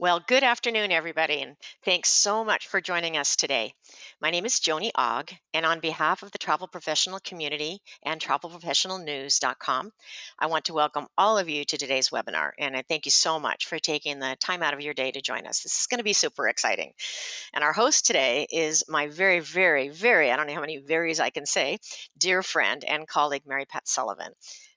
Well, good afternoon, everybody, and thanks so much for joining us today. My name is Joni Ogg, and on behalf of the travel professional community and travelprofessionalnews.com, I want to welcome all of you to today's webinar. And I thank you so much for taking the time out of your day to join us. This is going to be super exciting. And our host today is my very, I don't know how many varies I can say, dear friend and colleague, Mary Pat Sullivan.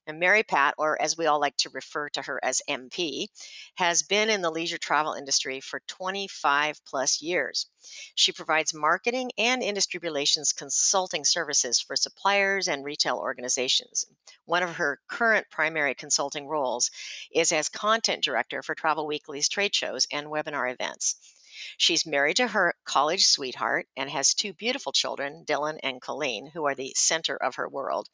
And Mary Pat, or as we all like to refer to her as MP, has been in the leisure travel industry for 25 plus years. She provides marketing and industry relations consulting services for suppliers and retail organizations. One of her current primary consulting roles is as content director for Travel Weekly's trade shows and webinar events. She's married to her college sweetheart and has two beautiful children, Dylan and Colleen, who are the center of her world.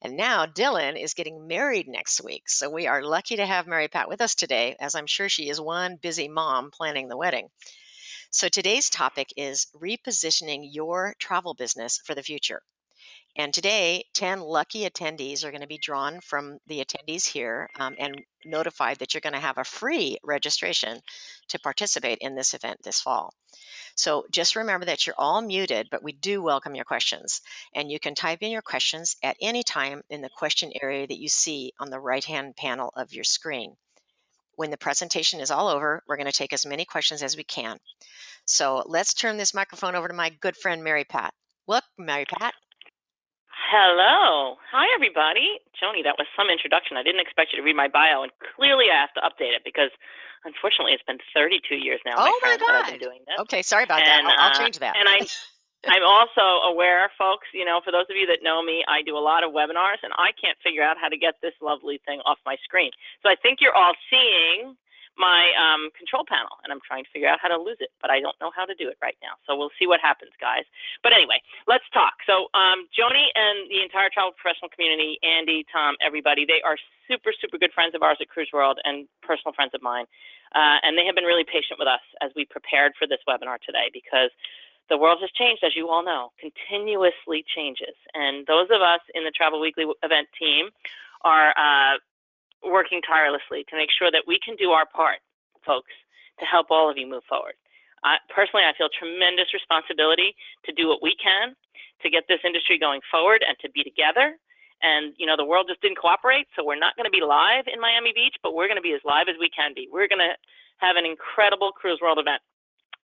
And now Dylan is getting married next week. So we are lucky to have Mary Pat with us today, as I'm sure she is one busy mom planning the wedding. So today's topic is repositioning your travel business for the future. And today, 10 lucky attendees are going to be drawn from the attendees here and notified that you're going to have a free registration to participate in this event this fall. So just remember that you're all muted, but we do welcome your questions. And you can type in your questions at any time in the question area that you see on the right-hand panel of your screen. When the presentation is all over, we're going to take as many questions as we can. So let's turn this microphone over to my good friend, Mary Pat. Welcome, Mary Pat. Hello. Hi, everybody. Joni, that was some introduction. I didn't expect you to read my bio, and clearly I have to update it because, unfortunately, it's been 32 years now, Oh my God. that I've been doing this. Okay, sorry about that. I'll change that. And I'm also aware, folks, for those of you that know me, I do a lot of webinars, and I can't figure out how to get this lovely thing off my screen. So I think you're all seeing my control panel, and I'm trying to figure out how to lose it, but I don't know how to do it right now. So we'll see what happens, guys. But anyway, let's talk. So Joni and the entire travel professional community, Andy, Tom, everybody, they are super, super good friends of ours at CruiseWorld and personal friends of mine. And they have been really patient with us as we prepared for this webinar today because the world has changed, as you all know, continuously changes. And those of us in the Travel Weekly event team are working tirelessly to make sure that we can do our part, folks, to help all of you move forward. Personally, I feel tremendous responsibility to do what we can to get this industry going forward and to be together. And, the world just didn't cooperate, so we're not going to be live in Miami Beach, but we're going to be as live as we can be. We're going to have an incredible CruiseWorld event.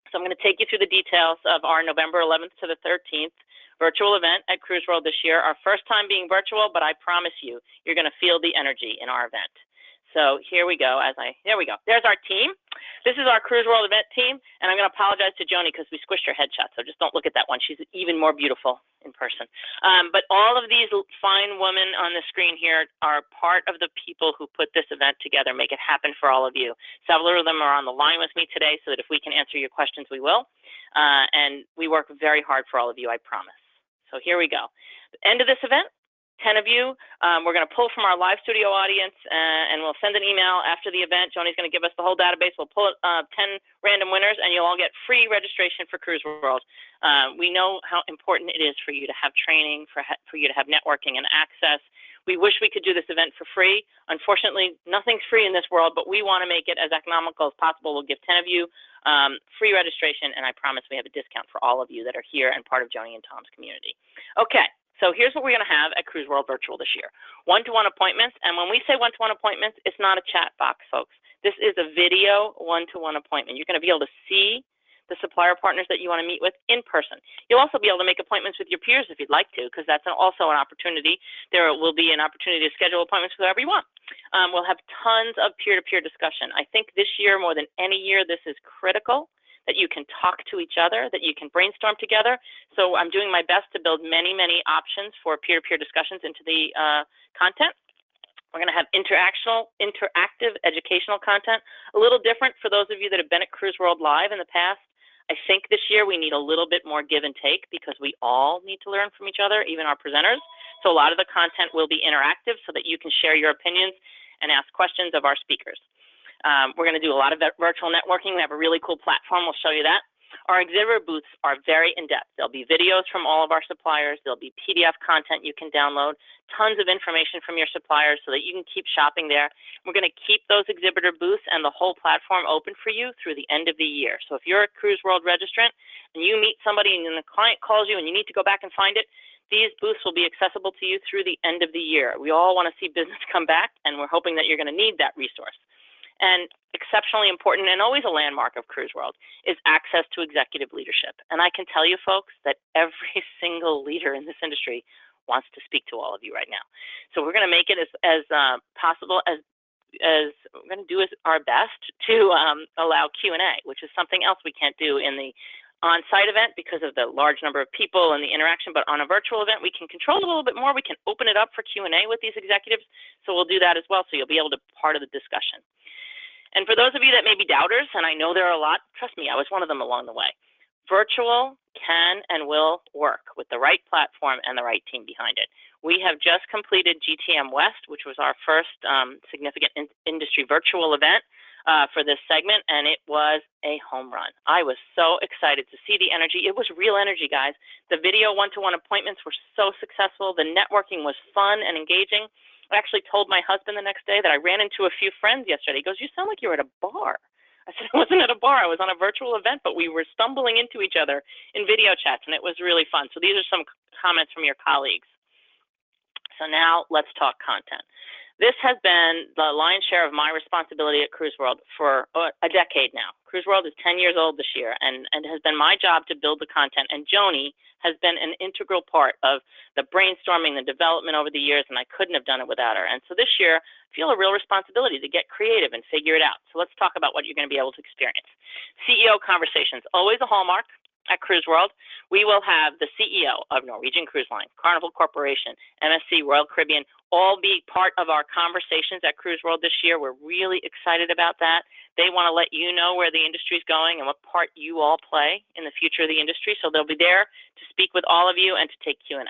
So I'm going to take you through the details of our November 11th to the 13th virtual event at CruiseWorld this year. Our first time being virtual, but I promise you, you're going to feel the energy in our event. So here we go. There we go. There's our team. This is our CruiseWorld event team, and I'm going to apologize to Joni because we squished her headshot, so just don't look at that one. She's even more beautiful in person. But all of these fine women on the screen here are part of the people who put this event together, make it happen for all of you. Several of them are on the line with me today, so that if we can answer your questions, we will. And we work very hard for all of you, I promise. So here we go. The end of this event, 10 of you, we're going to pull from our live studio audience, and we'll send an email after the event. Joni's going to give us the whole database. We'll pull 10 random winners, and you'll all get free registration for CruiseWorld. We know how important it is for you to have training, for you to have networking and access. We wish we could do this event for free. Unfortunately, nothing's free in this world, but we want to make it as economical as possible. We'll give 10 of you free registration, and I promise we have a discount for all of you that are here and part of Joni and Tom's community. Okay. So here's what we're going to have at CruiseWorld Virtual this year. One-to-one appointments, and when we say one-to-one appointments, it's not a chat box, folks. This is a video one-to-one appointment. You're going to be able to see the supplier partners that you want to meet with in person. You'll also be able to make appointments with your peers if you'd like to, because that's also an opportunity. There will be an opportunity to schedule appointments with whoever you want. We'll have tons of peer-to-peer discussion. I think this year, more than any year, this is critical, that you can talk to each other, that you can brainstorm together. So I'm doing my best to build many, many options for peer-to-peer discussions into the content. We're going to have interactive educational content, a little different for those of you that have been at CruiseWorld Live in the past. I think this year we need a little bit more give and take because we all need to learn from each other, even our presenters. So a lot of the content will be interactive so that you can share your opinions and ask questions of our speakers. We're going to do a lot of virtual networking. We have a really cool platform. We'll show you that. Our exhibitor booths are very in-depth. There'll be videos from all of our suppliers. There'll be PDF content you can download, tons of information from your suppliers so that you can keep shopping there. We're going to keep those exhibitor booths and the whole platform open for you through the end of the year. So if you're a CruiseWorld registrant and you meet somebody and the client calls you and you need to go back and find it, these booths will be accessible to you through the end of the year. We all want to see business come back, and we're hoping that you're going to need that resource. And exceptionally important and always a landmark of CruiseWorld is access to executive leadership. And I can tell you folks that every single leader in this industry wants to speak to all of you right now. So we're going to make it as possible as we're going to do our best to allow Q&A, which is something else we can't do in the on-site event because of the large number of people and the interaction. But on a virtual event, we can control it a little bit more. We can open it up for Q&A with these executives. So we'll do that as well. So you'll be able to be part of the discussion. And for those of you that may be doubters, and I know there are a lot, trust me, I was one of them along the way. Virtual can and will work with the right platform and the right team behind it. We have just completed GTM West, which was our first significant industry virtual event for this segment, and it was a home run. I was so excited to see the energy. It was real energy, guys. The video one-to-one appointments were so successful. The networking was fun and engaging. I actually told my husband the next day that I ran into a few friends yesterday. He goes, "You sound like you're at a bar." I said, "I wasn't at a bar. I was on a virtual event, but we were stumbling into each other in video chats, and it was really fun." So these are some comments from your colleagues. So now let's talk content. This has been the lion's share of my responsibility at CruiseWorld for a decade now. CruiseWorld is 10 years old this year, and it has been my job to build the content. And Joni has been an integral part of the brainstorming, the development over the years, and I couldn't have done it without her. And so this year, I feel a real responsibility to get creative and figure it out. So let's talk about what you're going to be able to experience. CEO conversations, always a hallmark at CruiseWorld. We will have the CEO of Norwegian Cruise Line, Carnival Corporation, MSC, Royal Caribbean, all be part of our conversations at CruiseWorld this year. We're really excited about that. They want to let you know where the industry is going and what part you all play in the future of the industry. So they'll be there to speak with all of you and to take Q&A.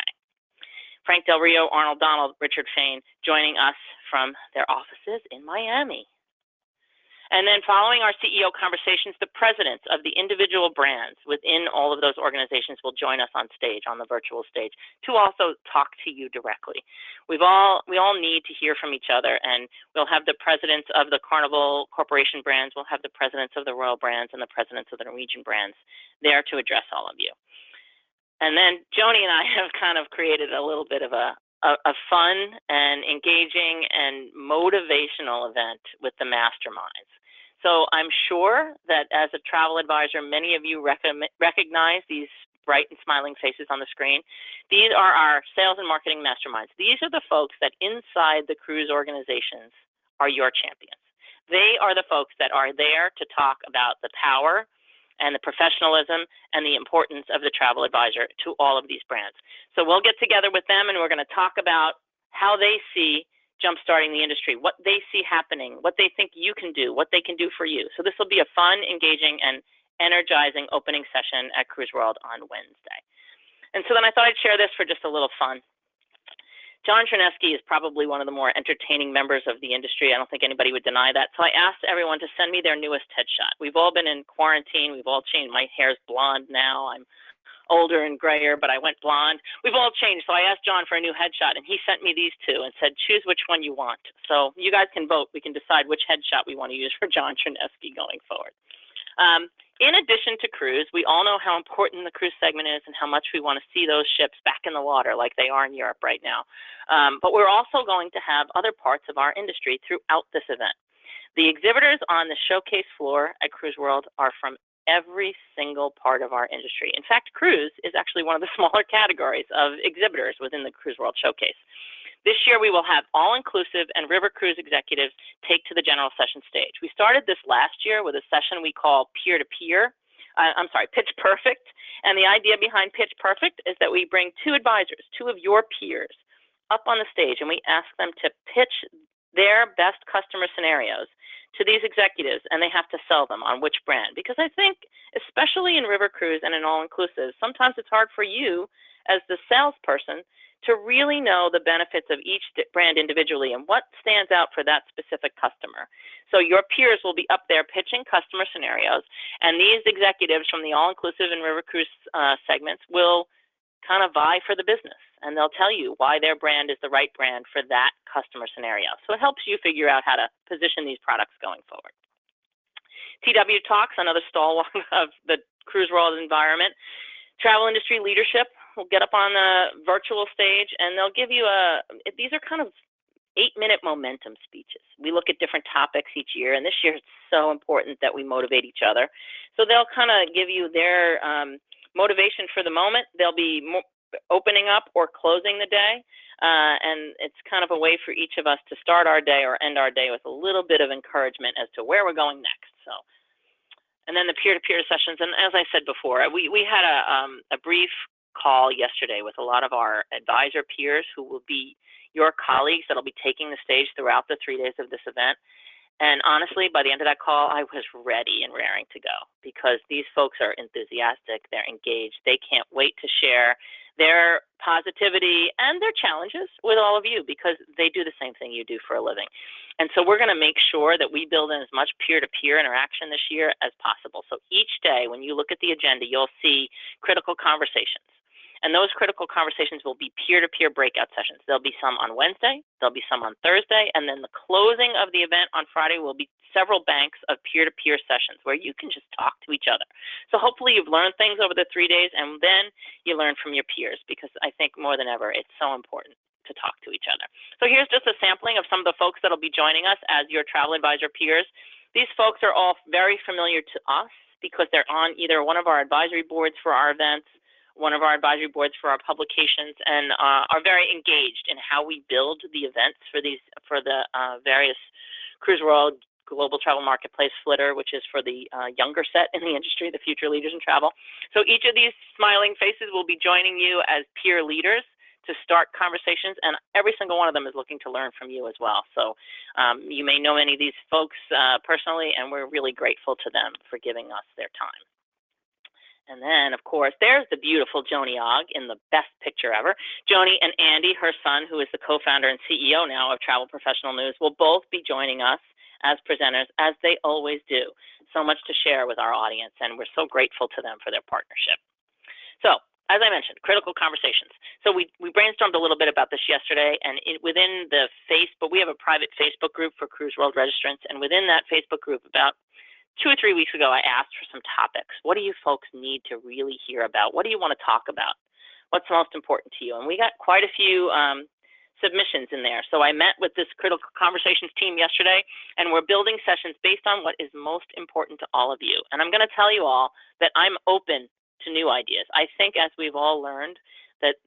Frank Del Rio, Arnold Donald, Richard Fain joining us from their offices in Miami. And then following our CEO conversations, the presidents of the individual brands within all of those organizations will join us on stage, on the virtual stage, to also talk to you directly. We all need to hear from each other, and we'll have the presidents of the Carnival Corporation brands, we'll have the presidents of the Royal brands, and the presidents of the Norwegian brands there to address all of you. And then Joni and I have kind of created a little bit of a fun and engaging and motivational event with the Masterminds. So I'm sure that as a travel advisor, many of you recognize these bright and smiling faces on the screen. These are our sales and marketing masterminds. These are the folks that inside the cruise organizations are your champions. They are the folks that are there to talk about the power and the professionalism and the importance of the travel advisor to all of these brands. So we'll get together with them and we're going to talk about how they see jumpstarting the industry, what they see happening, what they think you can do, what they can do for you. So this will be a fun, engaging, and energizing opening session at CruiseWorld on Wednesday. And so then I thought I'd share this for just a little fun. John Chernesky is probably one of the more entertaining members of the industry. I don't think anybody would deny that. So I asked everyone to send me their newest headshot. We've all been in quarantine. We've all changed. My hair's blonde now. I'm older and grayer, but I went blonde. We've all changed. So I asked John for a new headshot, and he sent me these two and said, choose which one you want. So you guys can vote. We can decide which headshot we want to use for John Chernesky going forward. In addition to cruise, we all know how important the cruise segment is and how much we want to see those ships back in the water like they are in Europe right now. But we're also going to have other parts of our industry throughout this event. The exhibitors on the showcase floor at CruiseWorld are from every single part of our industry. In fact, cruise is actually one of the smaller categories of exhibitors within the CruiseWorld Showcase. This year, we will have all-inclusive and river cruise executives take to the general session stage. We started this last year with a session we call Peer-to-Peer, Pitch Perfect. And the idea behind Pitch Perfect is that we bring two advisors, two of your peers, up on the stage, and we ask them to pitch their best customer scenarios to these executives, and they have to sell them on which brand. Because I think, especially in river cruise and in all-inclusive, sometimes it's hard for you as the salesperson to really know the benefits of each brand individually and what stands out for that specific customer. So your peers will be up there pitching customer scenarios, and these executives from the all-inclusive and river cruise segments will kind of vie for the business, and they'll tell you why their brand is the right brand for that customer scenario. So it helps you figure out how to position these products going forward. TW Talks, another stalwart of the cruise world environment. Travel industry leadership will get up on the virtual stage, and they'll give you these are kind of 8-minute momentum speeches. We look at different topics each year, and this year it's so important that we motivate each other. So they'll kind of give you their motivation for the moment. They'll be opening up or closing the day, and it's kind of a way for each of us to start our day or end our day with a little bit of encouragement as to where we're going next. So, and then the peer-to-peer sessions, and as I said before, we had a brief call yesterday with a lot of our advisor peers who will be your colleagues that'll be taking the stage throughout the 3 days of this event. And honestly, by the end of that call, I was ready and raring to go because these folks are enthusiastic, they're engaged, they can't wait to share their positivity and their challenges with all of you because they do the same thing you do for a living. And so we're going to make sure that we build in as much peer-to-peer interaction this year as possible. So each day when you look at the agenda, you'll see critical conversations. And those critical conversations will be peer-to-peer breakout sessions. There'll be some on Wednesday, there'll be some on Thursday, and then the closing of the event on Friday will be several banks of peer-to-peer sessions where you can just talk to each other. So hopefully you've learned things over the 3 days, and then you learn from your peers because I think more than ever it's so important to talk to each other. So here's just a sampling of some of the folks that'll be joining us as your travel advisor peers. These folks are all very familiar to us because they're on either one of our advisory boards for our events, one of our advisory boards for our publications, and are very engaged in how we build the events for the various CruiseWorld, Global Travel Marketplace, Flitter, which is for the younger set in the industry, the future leaders in travel. So each of these smiling faces will be joining you as peer leaders to start conversations, and every single one of them is looking to learn from you as well. So you may know any of these folks personally, and we're really grateful to them for giving us their time. And then, of course, there's the beautiful Joni Ogg in the best picture ever. Joni and Andy, her son, who is the co-founder and CEO now of Travel Professional News, will both be joining us as presenters, as they always do. So much to share with our audience, and we're so grateful to them for their partnership. So, as I mentioned, critical conversations. So we brainstormed a little bit about this yesterday, and within the Facebook, we have a private Facebook group for CruiseWorld registrants, and within that Facebook group, about 2 or 3 weeks ago, I asked for some topics. What do you folks need to really hear about? What do you want to talk about? What's most important to you? And we got quite a few submissions in there. So I met with this critical conversations team yesterday, and we're building sessions based on what is most important to all of you. And I'm going to tell you all that I'm open to new ideas. I think as we've all learned that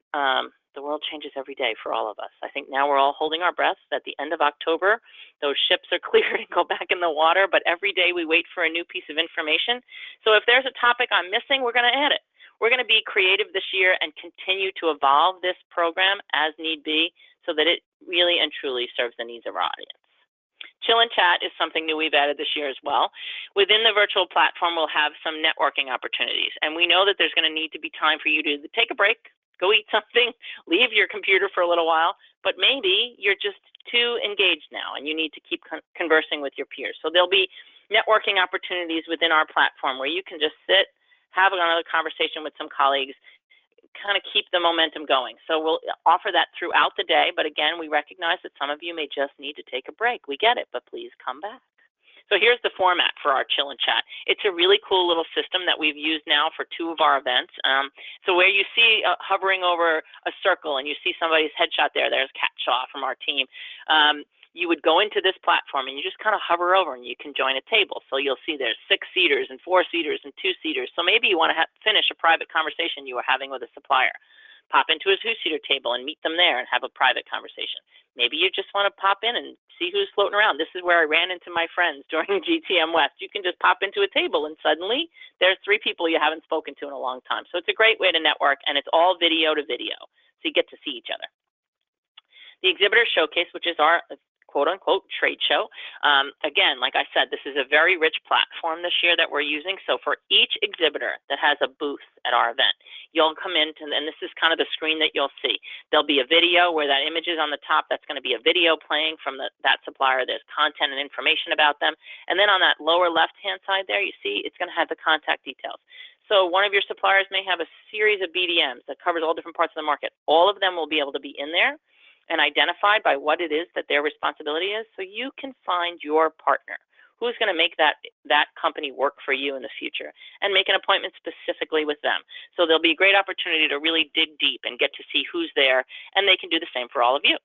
the world changes every day for all of us. I think now we're all holding our breaths at the end of October. Those ships are cleared and go back in the water, but every day we wait for a new piece of information. So if there's a topic I'm missing, we're going to add it. We're going to be creative this year and continue to evolve this program as need be so that it really and truly serves the needs of our audience. Chill and Chat is something new we've added this year as well. Within the virtual platform, we'll have some networking opportunities, and we know that there's going to need to be time for you to take a break, go eat something, leave your computer for a little while, but maybe you're just too engaged now and you need to keep conversing with your peers. So there'll be networking opportunities within our platform where you can just sit, have another conversation with some colleagues, kind of keep the momentum going. So we'll offer that throughout the day, but again, we recognize that some of you may just need to take a break. We get it, but please come back. So here's the format for our Chill and Chat. It's a really cool little system that we've used now for 2 of our events. So where you see hovering over a circle and you see somebody's headshot there, there's Kat Shaw from our team. You would go into this platform and you just kind of hover over and you can join a table. So you'll see there's 6-seaters and 4-seaters and 2-seaters. So maybe you want to finish a private conversation you were having with a supplier. Pop into a 2-seater table and meet them there and have a private conversation. Maybe you just want to pop in and see who's floating around. This is where I ran into my friends during GTM West. You can just pop into a table and suddenly there's 3 people you haven't spoken to in a long time. So it's a great way to network, and it's all video to video. So you get to see each other. The Exhibitor Showcase, which is our quote-unquote trade show. Again, like I said, this is a very rich platform this year that we're using. So for each exhibitor that has a booth at our event, you'll come in, and this is kind of the screen that you'll see. There'll be a video where that image is on the top. That's going to be a video playing from that supplier. There's content and information about them. And then on that lower left-hand side there, you see it's going to have the contact details. So one of your suppliers may have a series of BDMs that covers all different parts of the market. All of them will be able to be in there and identified by what it is that their responsibility is, so you can find your partner who's going to make that company work for you in the future and make an appointment specifically with them. So there'll be a great opportunity to really dig deep and get to see who's there, and they can do the same for all of you.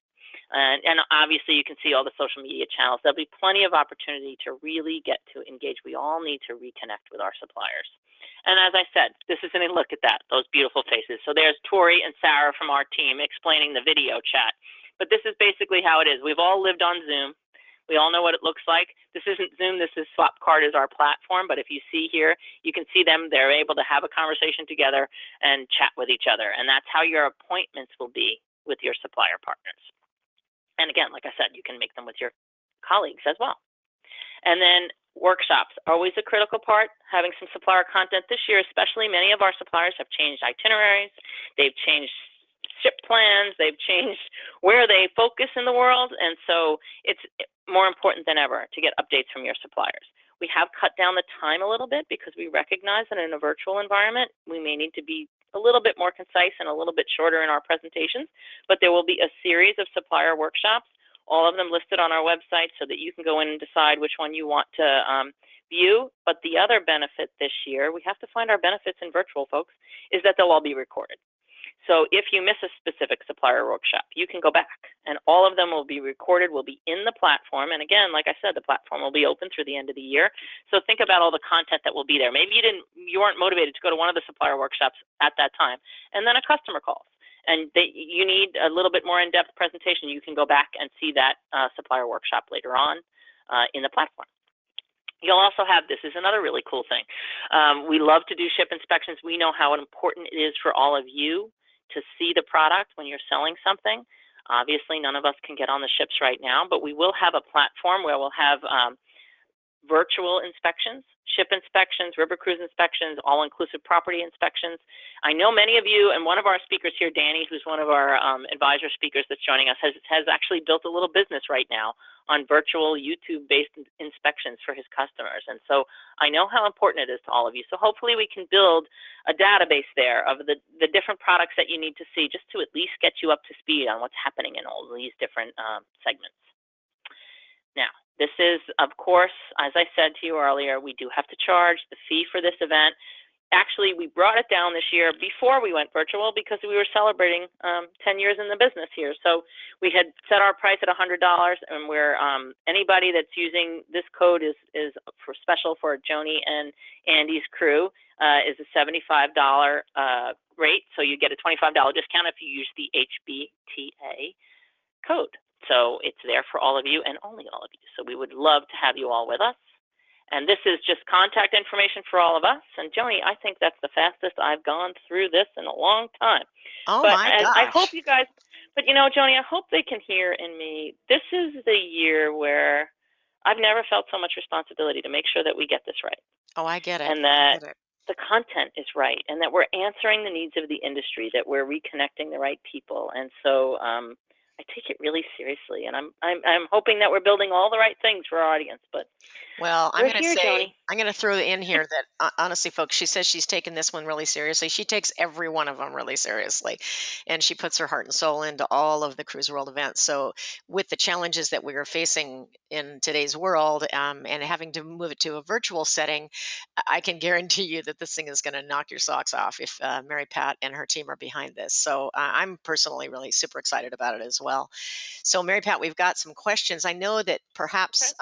And obviously you can see all the social media channels. There'll be plenty of opportunity to really get to engage. We all need to reconnect with our suppliers. And as I said, this is a look at that, those beautiful faces. So there's Tori and Sarah from our team explaining the video chat. But this is basically how it is. We've all lived on Zoom. We all know what it looks like. This isn't Zoom, this is Swapcard is our platform. But if you see here, you can see them. They're able to have a conversation together and chat with each other. And that's how your appointments will be with your supplier partners. And again, like I said, you can make them with your colleagues as well. And then workshops, always a critical part, having some supplier content this year, especially many of our suppliers have changed itineraries, they've changed ship plans, they've changed where they focus in the world, and so it's more important than ever to get updates from your suppliers. We have cut down the time a little bit because we recognize that in a virtual environment, we may need to be a little bit more concise and a little bit shorter in our presentations, but there will be a series of supplier workshops, all of them listed on our website so that you can go in and decide which one you want to view. But the other benefit this year, we have to find our benefits in virtual, folks, is that they'll all be recorded. So if you miss a specific supplier workshop, you can go back, and all of them will be recorded, will be in the platform. And again, like I said, the platform will be open through the end of the year. So think about all the content that will be there. Maybe you weren't motivated to go to one of the supplier workshops at that time, and then a customer calls, and you need a little bit more in-depth presentation. You can go back and see that supplier workshop later on in the platform. You'll also have, this is another really cool thing. We love to do ship inspections. We know how important it is for all of you to see the product when you're selling something. Obviously, none of us can get on the ships right now, but we will have a platform where we'll have virtual inspections, ship inspections, river cruise inspections, all-inclusive property inspections. I know many of you, and one of our speakers here, Danny, who's one of our advisor speakers that's joining us, has actually built a little business right now on virtual YouTube-based inspections for his customers. And so I know how important it is to all of you. So hopefully we can build a database there of the different products that you need to see, just to at least get you up to speed on what's happening in all these different segments. Now, this is, of course, as I said to you earlier, we do have to charge the fee for this event. Actually, we brought it down this year before we went virtual because we were celebrating 10 years in the business here. So we had set our price at $100, and we're anybody that's using this code is for special for Joni and Andy's crew is a $75 rate. So you get a $25 discount if you use the HBTA code. So it's there for all of you and only all of you. So we would love to have you all with us. And this is just contact information for all of us. And Joni, I think that's the fastest I've gone through this in a long time. Oh but my gosh. I hope you guys, but you know, Joni, I hope they can hear in me, this is the year where I've never felt so much responsibility to make sure that we get this right. Oh, I get it. And that the content is right, and that we're answering the needs of the industry, that we're reconnecting the right people. And so I take it really seriously, and I'm hoping that we're building all the right things for our audience. But well, I'm going to say, Joni. I'm going to throw in here that honestly, folks, she says she's taken this one really seriously. She takes every one of them really seriously, and she puts her heart and soul into all of the CruiseWorld events. So with the challenges that we are facing in today's world and having to move it to a virtual setting, I can guarantee you that this thing is going to knock your socks off if Mary Pat and her team are behind this. So I'm personally really super excited about it as well. So Mary Pat, we've got some questions. I know that perhaps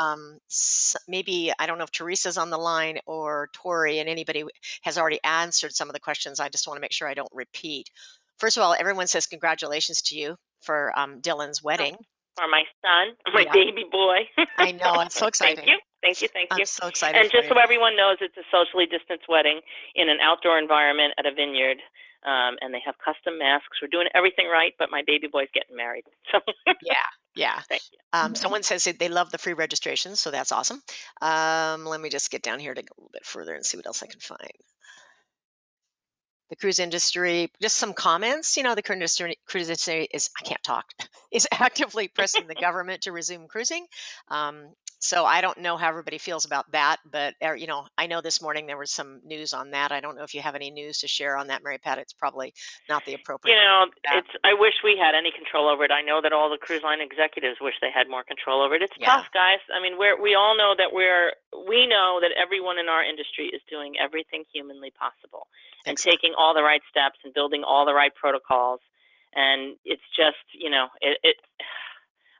maybe, I don't know if Teresa's on the line or Tori, and anybody has already answered some of the questions. I just want to make sure I don't repeat. First of all, everyone says congratulations to you for Dylan's wedding. For my son, my baby boy. I know, it's so exciting. Thank you. I'm so excited. And just so everyone knows, it's a socially distanced wedding in an outdoor environment at a vineyard. And they have custom masks. We're doing everything right, but my baby boy's getting married. So yeah, Yeah. Thank you. Someone says that they love the free registration, so that's awesome. Let me just get down here to go a little bit further and see what else I can find. The cruise industry, just some comments. The cruise industry is, I can't talk, is actively pressing the government to resume cruising. So I don't know how everybody feels about that, but I know this morning there was some news on that. I don't know if you have any news to share on that, Mary Pat. It's probably not the appropriate time for that. I wish we had any control over it. I know that all the cruise line executives wish they had more control over it. It's Yeah. tough, guys. I mean, we all know that we know that everyone in our industry is doing everything humanly possible and taking all the right steps and building all the right protocols. And it's just,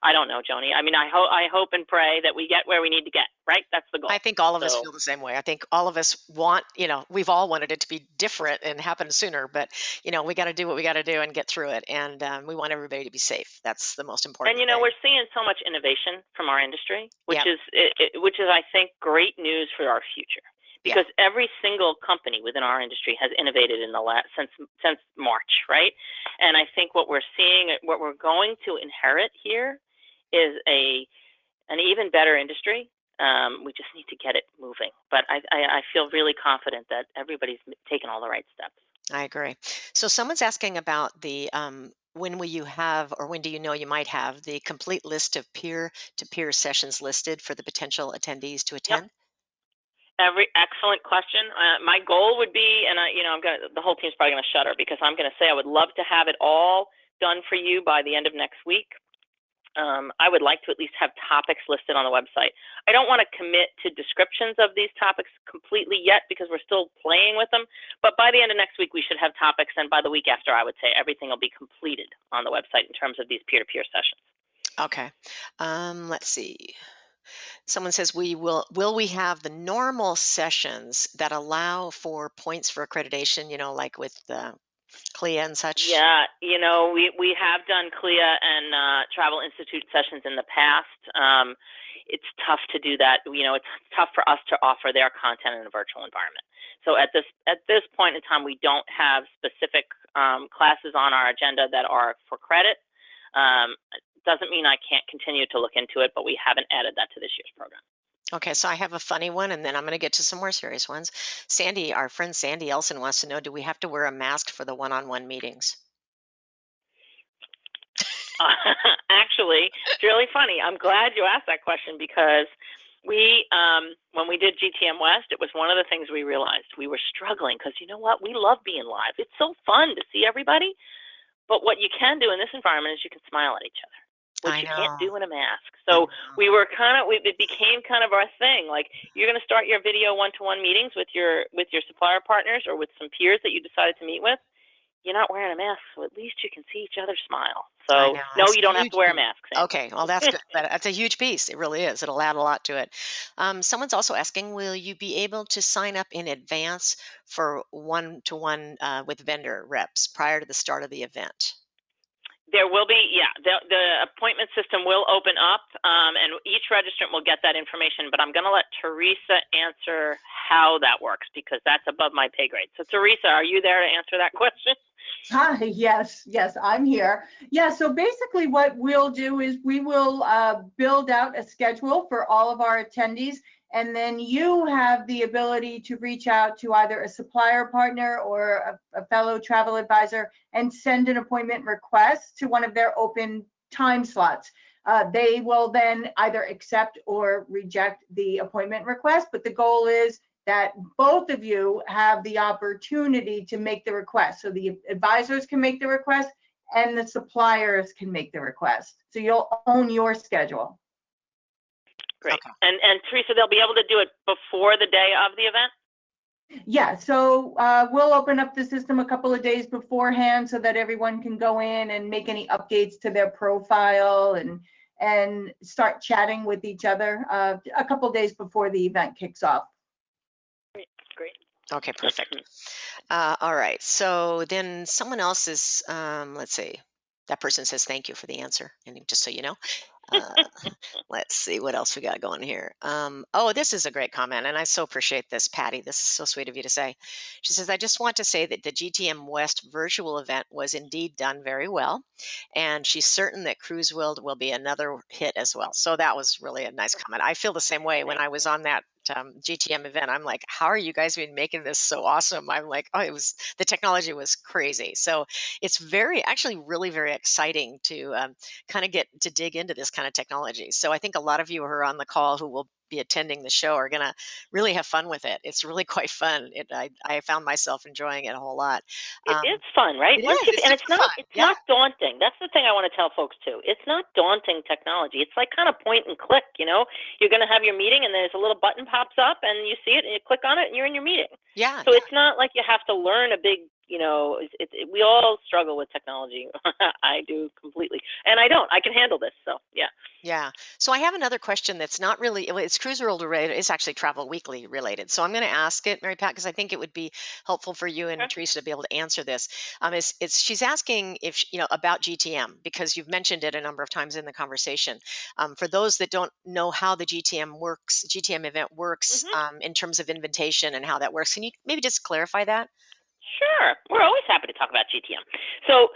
I don't know, Joni. I mean, I hope and pray that we get where we need to get, right? That's the goal. I think all of us feel the same way. I think all of us want, we've all wanted it to be different and happen sooner, but, we got to do what we got to do and get through it. And we want everybody to be safe. That's the most important And, thing. we're seeing so much innovation from our industry, which Yep. is, I think, great news for our future. Because every single company within our industry has innovated in the since March, right? And I think what we're seeing, what we're going to inherit here, is an even better industry. We just need to get it moving. But I feel really confident that everybody's taken all the right steps. I agree. So someone's asking about the when will you have, or when do you know you might have the complete list of peer-to-peer sessions listed for the potential attendees to attend? Yep. Excellent question. My goal would be, and the whole team's probably going to shudder because I'm going to say I would love to have it all done for you by the end of next week. I would like to at least have topics listed on the website. I don't want to commit to descriptions of these topics completely yet because we're still playing with them. But by the end of next week, we should have topics. And by the week after, I would say everything will be completed on the website in terms of these peer-to-peer sessions. Okay. Let's see. Someone says, will we have the normal sessions that allow for points for accreditation, like with CLIA and such? Yeah, we have done CLIA and Travel Institute sessions in the past. It's tough to do that. It's tough for us to offer their content in a virtual environment. So at this point in time, we don't have specific classes on our agenda that are for credit. Doesn't mean I can't continue to look into it, but we haven't added that to this year's program. Okay, so I have a funny one, and then I'm going to get to some more serious ones. Sandy, our friend Sandy Elson wants to know, do we have to wear a mask for the one-on-one meetings? Actually, it's really funny. I'm glad you asked that question because when we did GTM West, it was one of the things we realized. We were struggling because you know what? We love being live. It's so fun to see everybody. But what you can do in this environment is you can smile at each other, which you can't do in a mask. So it became kind of our thing. Like, you're going to start your video one-to-one meetings with your supplier partners or with some peers that you decided to meet with. You're not wearing a mask, so at least you can see each other smile. So no, you don't have to wear a mask. Sam. Okay, well, that's good. That's a huge piece. It really is. It'll add a lot to it. Someone's also asking, will you be able to sign up in advance for one-to-one with vendor reps prior to the start of the event? There will be, the appointment system will open up, and each registrant will get that information, but I'm going to let Teresa answer how that works because that's above my pay grade. So Teresa, are you there to answer that question? Hi, yes, I'm here. Yeah, so basically what we'll do is we will build out a schedule for all of our attendees, and then you have the ability to reach out to either a supplier partner or a fellow travel advisor and send an appointment request to one of their open time slots. They will then either accept or reject the appointment request, but the goal is that both of you have the opportunity to make the request. So the advisors can make the request and the suppliers can make the request. So you'll own your schedule. Great. Okay. And Teresa, they'll be able to do it before the day of the event? Yeah, so we'll open up the system a couple of days beforehand so that everyone can go in and make any updates to their profile and start chatting with each other a couple of days before the event kicks off. Great. Okay, perfect. All right. So then someone else is, let's see. That person says thank you for the answer, and just so you know. Uh, let's see what else we got going here. Oh, this is a great comment, and I so appreciate this, Patty. This is so sweet of you to say. She says, I just want to say that the GTM West virtual event was indeed done very well, and she's certain that CruiseWorld will be another hit as well. So that was really a nice comment. I feel the same way when I was on that GTM event. I'm like, how are you guys been making this so awesome? I'm like, oh, the technology was crazy. So it's actually really very exciting to kind of get to dig into this kind of technology. So I think a lot of you who are on the call who will be attending the show are going to really have fun with it. It's really quite fun. I found myself enjoying it a whole lot. It's fun, right? It is. It's And super fun. it's Yeah. not daunting. That's the thing I want to tell folks too. It's not daunting technology. It's like kind of point and click. You're going to have your meeting, and there's a little button pops up, and you see it, and you click on it, and you're in your meeting. Yeah. So it's not like you have to learn a big. We all struggle with technology. I do completely, and I don't. I can handle this. So yeah. Yeah. So I have another question that's not really, it's CruiseWorld related. It's actually Travel Weekly related. So I'm going to ask it, Mary Pat, because I think it would be helpful for you and Okay. Teresa to be able to answer this. She's asking if, about GTM, because you've mentioned it a number of times in the conversation. For those that don't know how the GTM event works in terms of invitation and how that works, can you maybe just clarify that? Sure. We're always happy to talk about GTM. So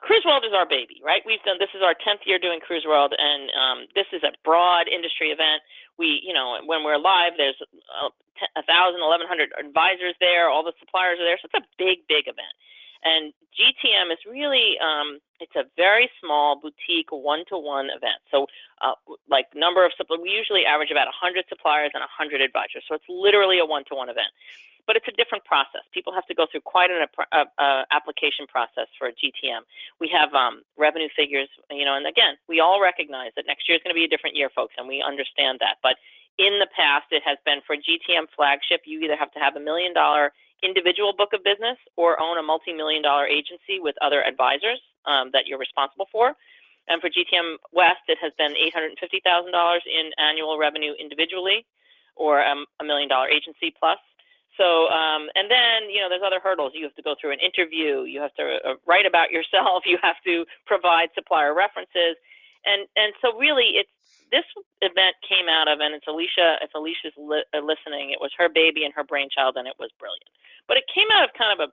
CruiseWorld is our baby, right? This is our 10th year doing CruiseWorld, and this is a broad industry event. When we're live, there's 1,000, 1,100 advisors there. All the suppliers are there. So it's a big, big event. And GTM is really, it's a very small boutique one-to-one event. So we usually average about 100 suppliers and 100 advisors. So it's literally a one-to-one event. But it's a different process. People have to go through quite an application process for a GTM. We have revenue figures, and again, we all recognize that next year is going to be a different year, folks, and we understand that. But in the past, it has been for GTM Flagship, you either have to have $1 million individual book of business or own a multi-million-dollar agency with other advisors that you're responsible for. And for GTM West, it has been $850,000 in annual revenue individually or a $1 million agency plus. So, and then, there's other hurdles. You have to go through an interview. You have to write about yourself. You have to provide supplier references. And so really, this event came out of, and if Alicia's listening, it was her baby and her brainchild, and it was brilliant. But it came out of kind of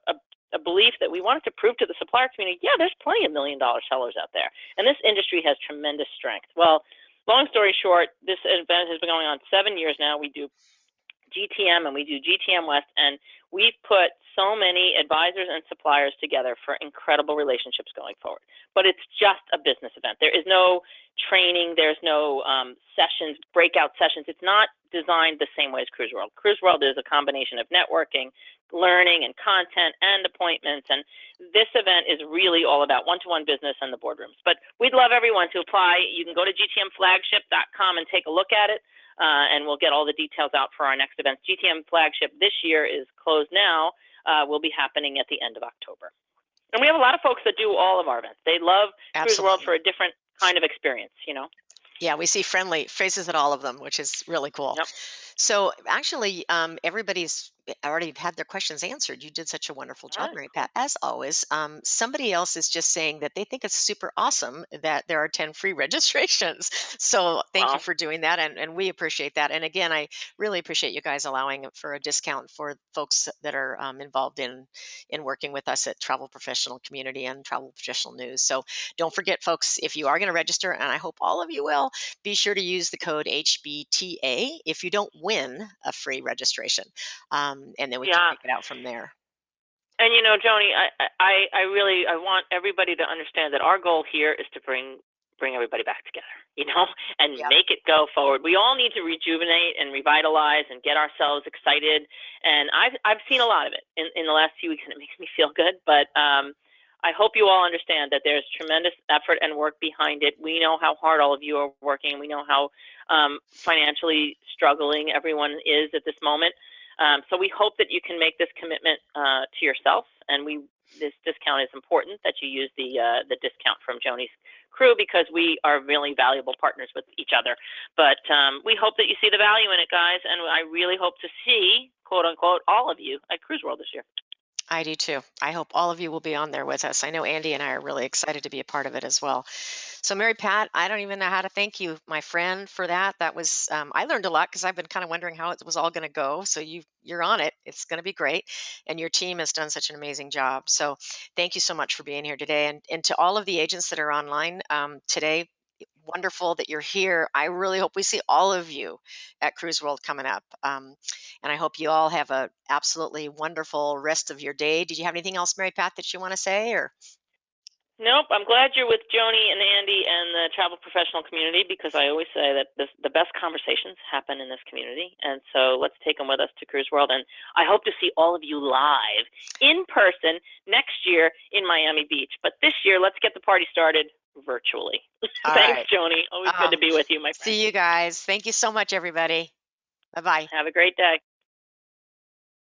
a belief that we wanted to prove to the supplier community, yeah, there's plenty of $1 million sellers out there. And this industry has tremendous strength. Well, long story short, this event has been going on 7 years now. We do GTM and we do GTM West, and we've put so many advisors and suppliers together for incredible relationships going forward. But it's just a business event. There is no training. There's no sessions, breakout sessions. It's not designed the same way as CruiseWorld. CruiseWorld is a combination of networking, learning, and content, and appointments. And this event is really all about one-to-one business and the boardrooms. But we'd love everyone to apply. You can go to gtmflagship.com and take a look at it. And we'll get all the details out for our next event. GTM Flagship this year is closed now. Will be happening at the end of October. And we have a lot of folks that do all of our events. They love CruiseWorld for a different kind of experience, Yeah, we see friendly faces at all of them, which is really cool. Yep. So actually, everybody's already had their questions answered. You did such a wonderful job, Mary Pat, as always. Somebody else is just saying that they think it's super awesome that there are 10 free registrations. So thank you for doing that, and we appreciate that. And again, I really appreciate you guys allowing for a discount for folks that are involved in working with us at Travel Professional Community and Travel Professional News. So don't forget, folks, if you are going to register, and I hope all of you will, be sure to use the code HBTA if you don't win a free registration. And then we can take it out from there. And Joni, I want everybody to understand that our goal here is to bring everybody back together, and make it go forward. We all need to rejuvenate and revitalize and get ourselves excited. And I've seen a lot of it in the last few weeks, and it makes me feel good. But I hope you all understand that there's tremendous effort and work behind it. We know how hard all of you are working. We know how financially struggling everyone is at this moment. So we hope that you can make this commitment to yourself, and this discount is important that you use the discount from Joni's crew, because we are really valuable partners with each other. But we hope that you see the value in it, guys, and I really hope to see, quote unquote, all of you at CruiseWorld this year. I do too. I hope all of you will be on there with us. I know Andy and I are really excited to be a part of it as well. So Mary Pat, I don't even know how to thank you, my friend, for that. That was I learned a lot because I've been kind of wondering how it was all going to go. So you're on it. It's going to be great, and your team has done such an amazing job. So thank you so much for being here today, and to all of the agents that are online today. Wonderful that you're here. I really hope we see all of you at Cruise World coming up. And I hope you all have a absolutely wonderful rest of your day. Did you have anything else, Mary Pat, that you want to say? Or Nope, I'm glad you're with Joni and Andy and the travel professional community, because I always say that the best conversations happen in this community. And so let's take them with us to Cruise World. And I hope to see all of you live in person next year in Miami Beach. But this year, let's get the party started virtually. Thanks, right. Joni. Always good to be with you, my friend. See you guys. Thank you so much, everybody. Bye-bye. Have a great day.